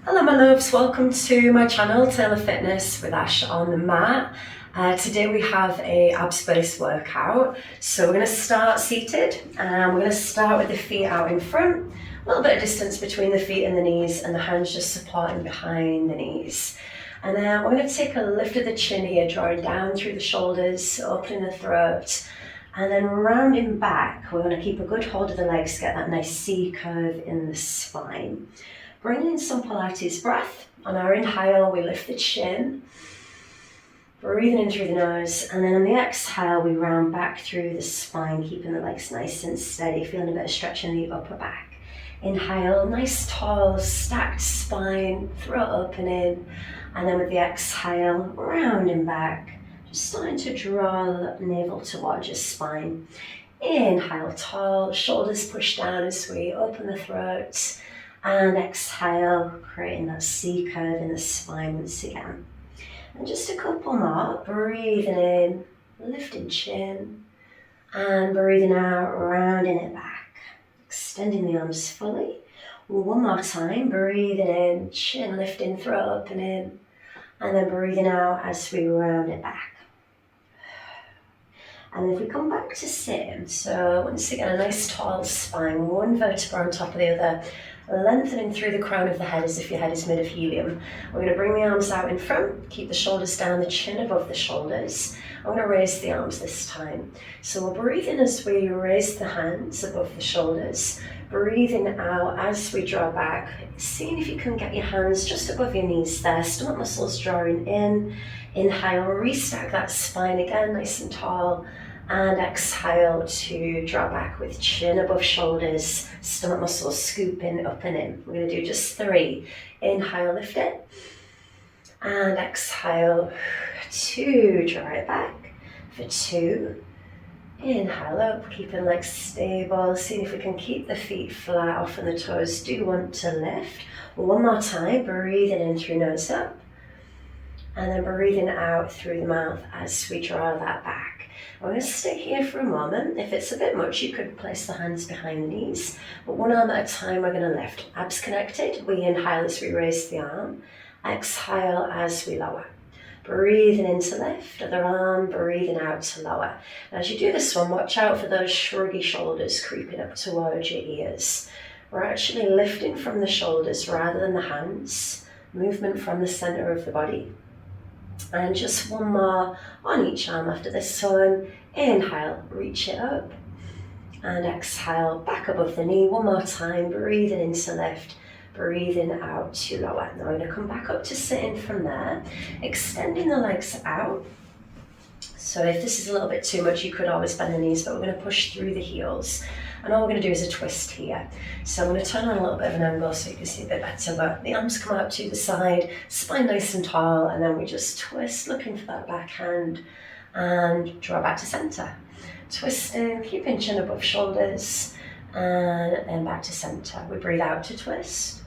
Hello my loves, welcome to my channel Taylor Fitness with Ash on the mat. Today we have a abs-based workout. So we're going to start seated and we're going to start with the feet out in front, a little bit of distance between the feet and the knees and the hands just supporting behind the knees. And then we're going to take a lift of the chin here, drawing down through the shoulders, opening the throat. And then rounding back, we're going to keep a good hold of the legs, get that nice C curve in the spine. Bring in some Pilates breath. On our inhale, we lift the chin, breathing in through the nose, and then on the exhale, we round back through the spine, keeping the legs nice and steady, feeling a bit of stretch in the upper back. Inhale, nice tall, stacked spine, throat opening, and then with the exhale, rounding back, just starting to draw the navel towards your spine. Inhale, tall, shoulders push down as we open the throat. And exhale, creating that C curve in the spine once again. And just a couple more, breathing in, lifting chin, and breathing out, rounding it back. Extending the arms fully. One more time, breathing in, chin lifting, throat opening, and then breathing out as we round it back. And if we come back to sitting, so once again, a nice tall spine, one vertebra on top of the other, lengthening through the crown of the head as if your head is made of helium. We're going to bring the arms out in front, keep the shoulders down, the chin above the shoulders. I'm going to raise the arms this time. So we're breathing as we raise the hands above the shoulders, breathing out as we draw back, seeing if you can get your hands just above your knees there, stomach muscles drawing in. Inhale, restack that spine again, nice and tall. And exhale to draw back with chin above shoulders, stomach muscles scooping up and in. We're going to do just 3. Inhale, lift it. And exhale, 2, draw it back for 2. Inhale up, keeping legs stable, seeing if we can keep the feet flat, often the toes do want to lift. One more time, breathing in through nose up. And then breathing out through the mouth as we draw that back. I'm going to stay here for a moment. If it's a bit much, you could place the hands behind the knees. But one arm at a time, we're going to lift. Abs connected. We inhale as we raise the arm. Exhale as we lower. Breathing in to lift. Other arm, breathing out to lower. And as you do this one, watch out for those shruggy shoulders creeping up towards your ears. We're actually lifting from the shoulders rather than the hands. Movement from the center of the body. And just one more on each arm after this one. Inhale, reach it up. And exhale, back above the knee. One more time, breathing in to lift, breathing out to lower. Now we're going to come back up to sitting from there, extending the legs out. So if this is a little bit too much, you could always bend the knees, but we're going to push through the heels. And all we're going to do is a twist here. So I'm going to turn on a little bit of an angle so you can see a bit better, but the arms come out to the side, spine nice and tall, and then we just twist, looking for that backhand, and draw back to center. Twisting, keeping chin above shoulders, and then back to center. We breathe out to twist.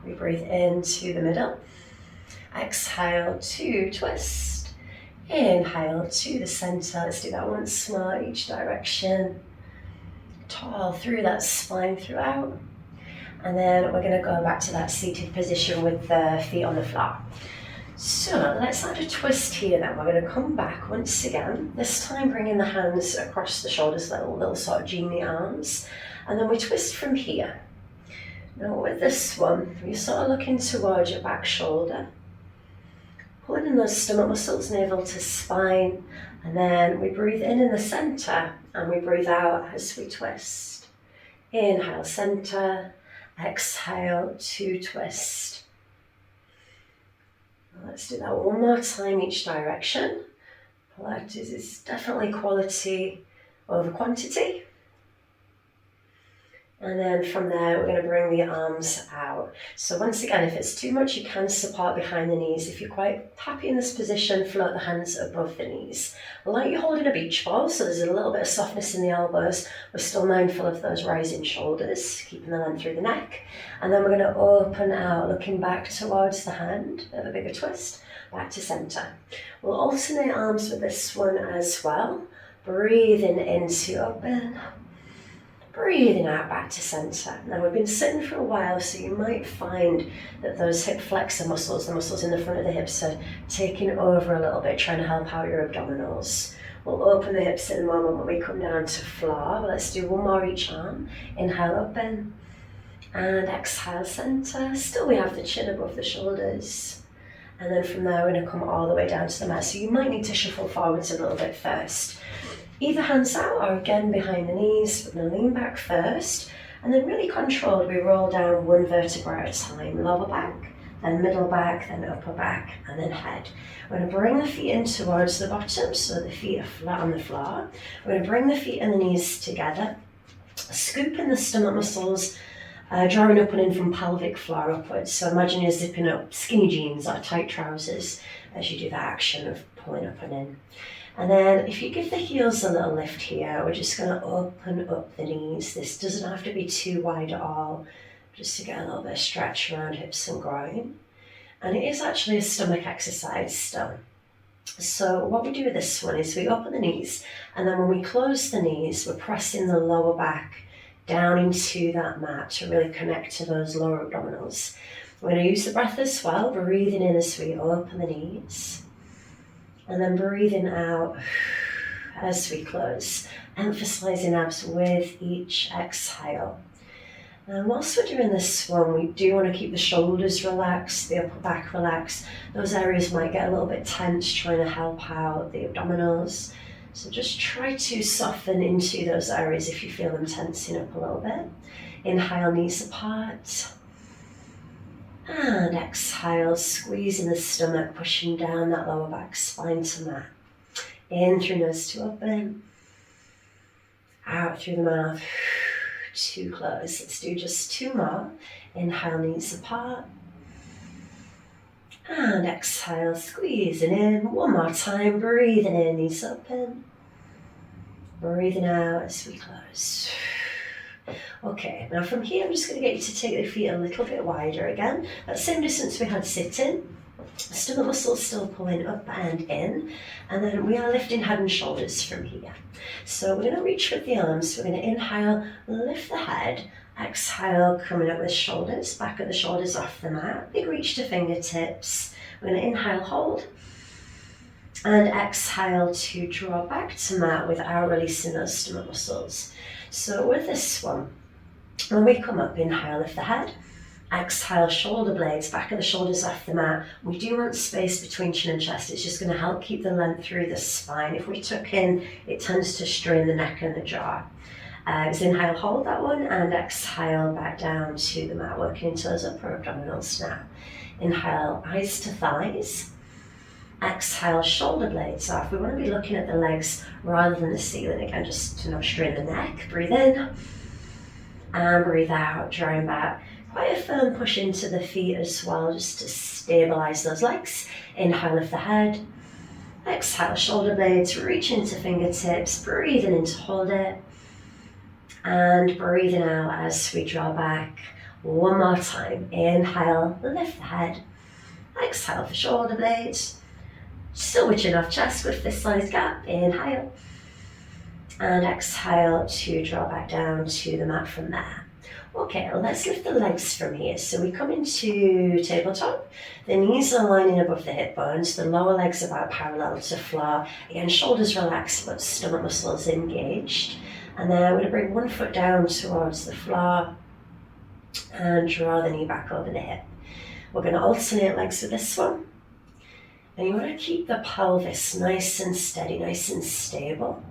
We breathe into the middle. Exhale to twist. Inhale to the center. Let's do that once more, each direction. Tall through that spine throughout. And then we're going to go back to that seated position with the feet on the floor. So let's add a twist here then. We're going to come back once again, this time bringing the hands across the shoulders, little sort of genie arms. And then we twist from here. Now with this one, you're sort of looking towards your back shoulder. Pulling in those stomach muscles, navel to spine. And then we breathe in the center and we breathe out as we twist. Inhale, center. Exhale to twist. Let's do that one more time each direction. Pilates is definitely quality over quantity. And then from there, we're going to bring the arms out. So once again, if it's too much, you can support behind the knees. If you're quite happy in this position, float the hands above the knees. Like you're holding a beach ball, so there's a little bit of softness in the elbows. We're still mindful of those rising shoulders, keeping the length through the neck. And then we're going to open out, looking back towards the hand, a bit of a bigger twist, back to center. We'll alternate arms with this one as well. Breathing into open. Breathing out back to center. Now we've been sitting for a while, so you might find that those hip flexor muscles, the muscles in the front of the hips, are taking over a little bit, trying to help out your abdominals. We'll open the hips in a moment when we come down to floor. But let's do one more each arm. Inhale, open. And exhale, center. Still we have the chin above the shoulders. And then from there, we're going to come all the way down to the mat. So you might need to shuffle forwards a little bit first. Either hands out or again behind the knees. We're going to lean back first. And then really controlled, we roll down one vertebra at a time. Lower back, then middle back, then upper back, and then head. We're going to bring the feet in towards the bottom so the feet are flat on the floor. We're going to bring the feet and the knees together. Scoop in the stomach muscles, drawing up and in from pelvic floor upwards. So imagine you're zipping up skinny jeans or tight trousers as you do that action of pulling up and in. And then if you give the heels a little lift here, we're just going to open up the knees. This doesn't have to be too wide at all, just to get a little bit of stretch around hips and groin. And it is actually a stomach exercise still. So what we do with this one is we open the knees, and then when we close the knees, we're pressing the lower back down into that mat to really connect to those lower abdominals. We're going to use the breath as well, breathing in as we open the knees. And then breathing out as we close, emphasizing abs with each exhale. And whilst we're doing this one, we do want to keep the shoulders relaxed, the upper back relaxed. Those areas might get a little bit tense, trying to help out the abdominals. So just try to soften into those areas if you feel them tensing up a little bit. Inhale, knees apart. And exhale, squeezing the stomach, pushing down that lower back, spine to mat. In through nose to open. Out through the mouth to close. Let's do just two more. Inhale, knees apart. And exhale, squeezing in. One more time, breathing in, knees open. Breathing out as we close. Okay, now from here I'm just going to get you to take the feet a little bit wider again. That same distance we had sitting. Stomach muscles still pulling up and in. And then we are lifting head and shoulders from here. So we're going to reach with the arms. We're going to inhale, lift the head. Exhale, coming up with shoulders, back of the shoulders off the mat. Big reach to fingertips. We're going to inhale, hold. And exhale to draw back to mat without releasing those stomach muscles. So with this one, when we come up, inhale, lift the head. Exhale, shoulder blades, back of the shoulders off the mat. We do want space between chin and chest. It's just going to help keep the length through the spine. If we tuck in, it tends to strain the neck and the jaw. So inhale, hold that one, and exhale back down to the mat, working into those upper abdominals now. Inhale, eyes to thighs. Exhale, shoulder blades off. We want to be looking at the legs rather than the ceiling again, just to not strain the neck. Breathe in and breathe out, drawing back. Quite a firm push into the feet as well, just to stabilize those legs. Inhale, lift the head. Exhale, shoulder blades, reach into fingertips, breathing in to hold it. And breathing out as we draw back. One more time. Inhale, lift the head. Exhale for shoulder blades. Still reaching off chest with this size gap. Inhale. And exhale to draw back down to the mat from there. Okay, let's lift the legs from here. So we come into tabletop. The knees are lining above the hip bones. The lower legs about parallel to floor. Again, shoulders relaxed, but stomach muscles engaged. And then we're going to bring one foot down towards the floor and draw the knee back over the hip. We're going to alternate legs with this one. And you want to keep the pelvis nice and steady, nice and stable.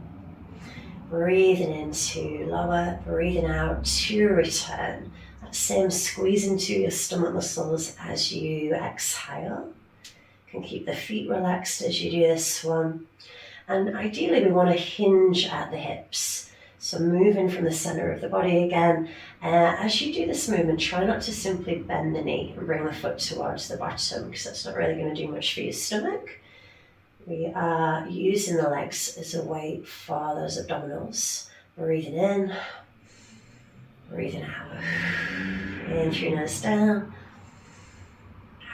Breathing into lower, breathing out to return. That same squeeze into your stomach muscles as you exhale. You can keep the feet relaxed as you do this one. And ideally we want to hinge at the hips. So moving from the center of the body again. As you do this movement, try not to simply bend the knee and bring the foot towards the bottom, because that's not really going to do much for your stomach. We are using the legs as a weight for those abdominals. Breathing in, breathing out. In through nose down,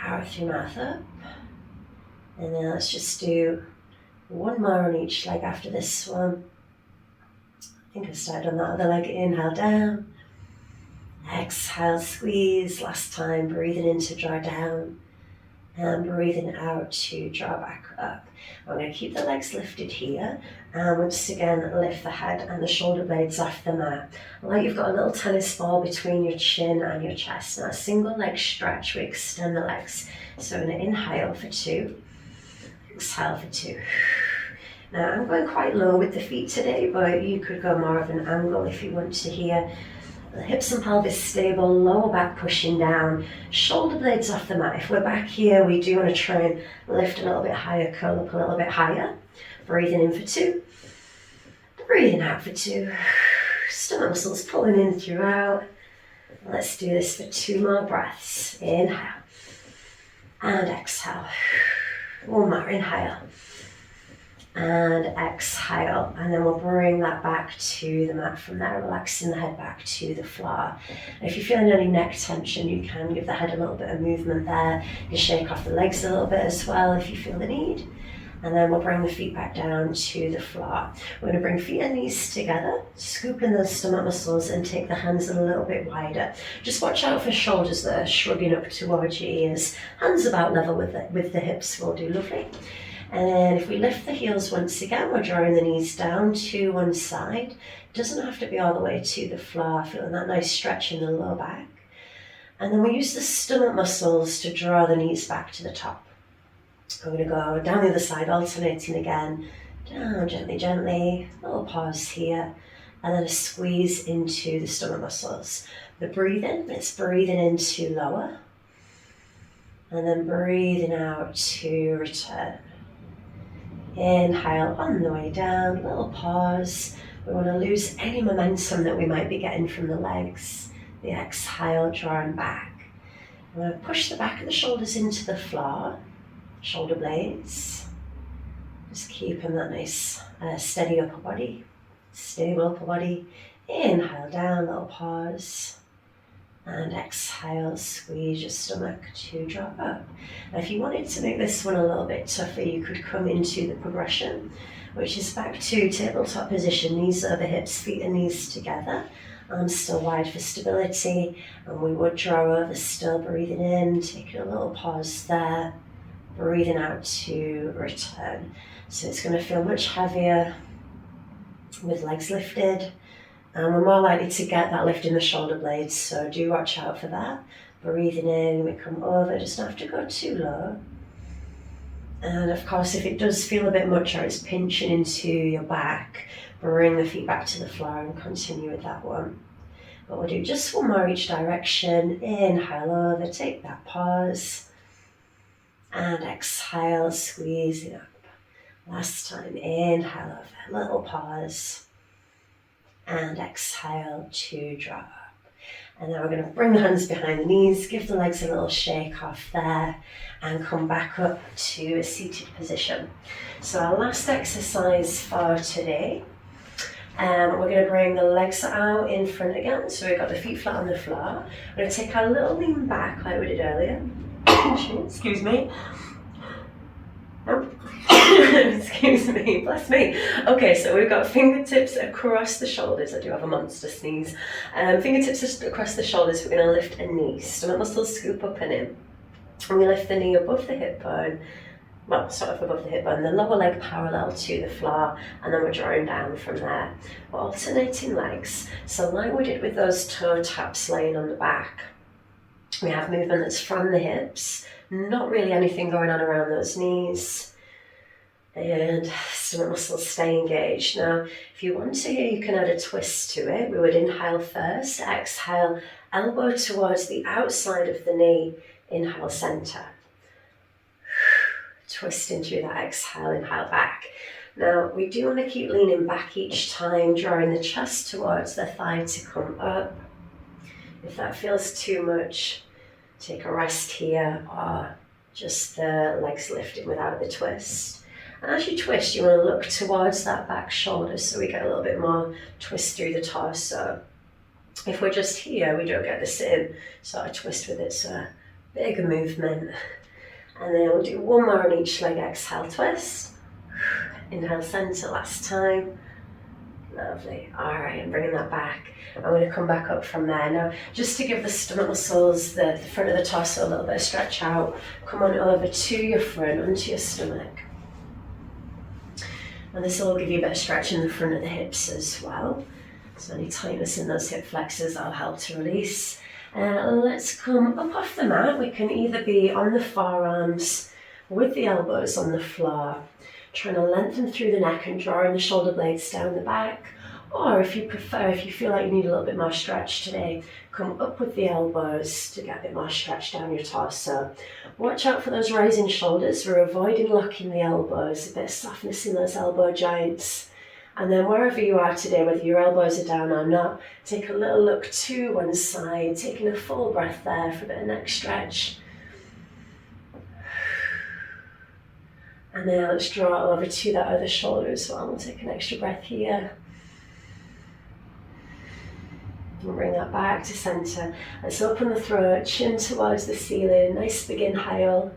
out through mouth up. And then let's just do one more on each leg after this one. think I've started on that other leg. Inhale down. Exhale, squeeze. Last time, breathing in to draw down. And breathing out to draw back up. I'm going to keep the legs lifted here. And once again, lift the head and the shoulder blades off the mat. Like you've got a little tennis ball between your chin and your chest. Now, a single leg stretch, we extend the legs. So I'm going to inhale for 2. Exhale for 2. Now, I'm going quite low with the feet today, but you could go more of an angle if you want to here. The hips and pelvis stable, lower back pushing down, shoulder blades off the mat. If we're back here, we do want to try and lift a little bit higher, curl up a little bit higher. Breathing in for 2. Breathing out for 2. Stomach muscles pulling in throughout. Let's do this for 2 more breaths. Inhale. And exhale. 1 more. Inhale. And exhale, and then we'll bring that back to the mat from there, relaxing the head back to the floor. And if you're feeling any neck tension, you can give the head a little bit of movement there. You can shake off the legs a little bit as well if you feel the need. And then we'll bring the feet back down to the floor. We're going to bring feet and knees together, scoop in those stomach muscles and take the hands a little bit wider. Just watch out for shoulders that are shrugging up towards your ears. Hands about level with the hips will do lovely. And then if we lift the heels once again, we're drawing the knees down to one side. It doesn't have to be all the way to the floor, feeling that nice stretch in the low back. And then we use the stomach muscles to draw the knees back to the top. We're going to go down the other side, alternating again. Down gently, gently. Little pause here. And then a squeeze into the stomach muscles. The breathing, it's breathing into lower. And then breathing out to return. Inhale on the way down, little pause. We want to lose any momentum that we might be getting from the legs. The exhale, drawing back. I'm going to push the back of the shoulders into the floor, shoulder blades. Just keeping that nice steady upper body, stable upper body. Inhale down, little pause. And exhale, squeeze your stomach to drop up. Now, if you wanted to make this one a little bit tougher, you could come into the progression, which is back to tabletop position, knees over hips, feet and knees together. Arms still wide for stability, and we would draw over, still breathing in, taking a little pause there, breathing out to return. So it's going to feel much heavier with legs lifted. And we're more likely to get that lift in the shoulder blades, so do watch out for that. Breathing in, we come over, just don't have to go too low. And of course, if it does feel a bit much or it's pinching into your back, bring the feet back to the floor and continue with that one. But we'll do just 1 more each direction. Inhale over, take that pause. And exhale, squeezing up. Last time, inhale over, little pause. And exhale to draw up. And now we're going to bring the hands behind the knees, give the legs a little shake off there, and come back up to a seated position. So our last exercise for today, we're going to bring the legs out in front again. So we've got the feet flat on the floor. We're going to take our little lean back like we did earlier. Excuse me. Excuse me, bless me. Okay, so we've got fingertips across the shoulders. I do have a monster sneeze. Fingertips across the shoulders, we're going to lift a knee. Stomach muscles scoop up and in. And we lift the knee above the hip bone, well, sort of above the hip bone, the lower leg parallel to the floor, and then we're drawing down from there. We're alternating legs. So like we did with those toe taps laying on the back, we have movement that's from the hips, not really anything going on around those knees. And stomach muscles stay engaged. Now, if you want to here, you can add a twist to it. We would inhale first, exhale, elbow towards the outside of the knee, inhale center. Twisting through that exhale, inhale back. Now, we do want to keep leaning back each time, drawing the chest towards the thigh to come up. If that feels too much, take a rest here, or just the legs lifting without the twist. And as you twist, you want to look towards that back shoulder so we get a little bit more twist through the torso. If we're just here, we don't get the same sort of twist with it, so bigger movement. And then we'll do 1 more on each leg, exhale, twist. Inhale, center, last time. Lovely. All right, I'm bringing that back. I'm going to come back up from there. Now, just to give the stomach muscles, the front of the torso a little bit of stretch out, come on over to your front, onto your stomach. And this will give you a bit of stretch in the front of the hips as well. So any tightness in those hip flexors, that'll help to release. Let's come up off the mat. We can either be on the forearms with the elbows on the floor, trying to lengthen through the neck and drawing the shoulder blades down the back. Or if you prefer, if you feel like you need a little bit more stretch today, come up with the elbows to get a bit more stretch down your torso. Watch out for those rising shoulders. We're avoiding locking the elbows, a bit of softness in those elbow joints. And then wherever you are today, whether your elbows are down or not, take a little look to one side, taking a full breath there for a bit of neck stretch. And then let's draw over to that other shoulder as well. We'll take an extra breath here. We'll bring that back to center. Let's open the throat, chin towards the ceiling, nice big inhale.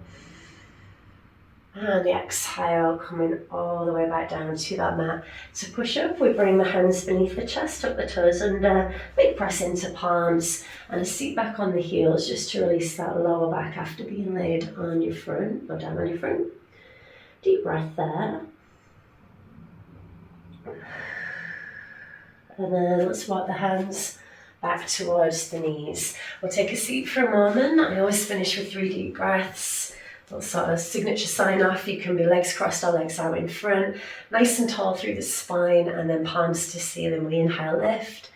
And the exhale, coming all the way back down to that mat. To push up, we bring the hands beneath the chest, tuck the toes under, big press into palms, and a seat back on the heels just to release that lower back after being laid on your front, or down on your front. Deep breath there. And then let's walk the hands back towards the knees. We'll take a seat for a moment. I always finish with 3 deep breaths. Little sort of signature sign off. You can be legs crossed or legs out in front. Nice and tall through the spine, and then palms to ceiling. We inhale, lift.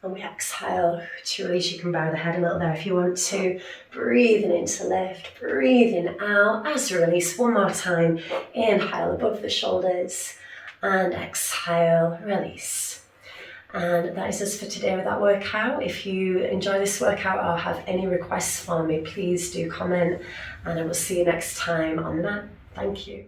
And we exhale to release. You can bow the head a little there if you want to. Breathing in to lift, breathing out as we release. One more time. Inhale above the shoulders and exhale, release. And that is us for today with that workout. If you enjoy this workout or have any requests for me, please do comment, and I will see you next time on that. Thank you.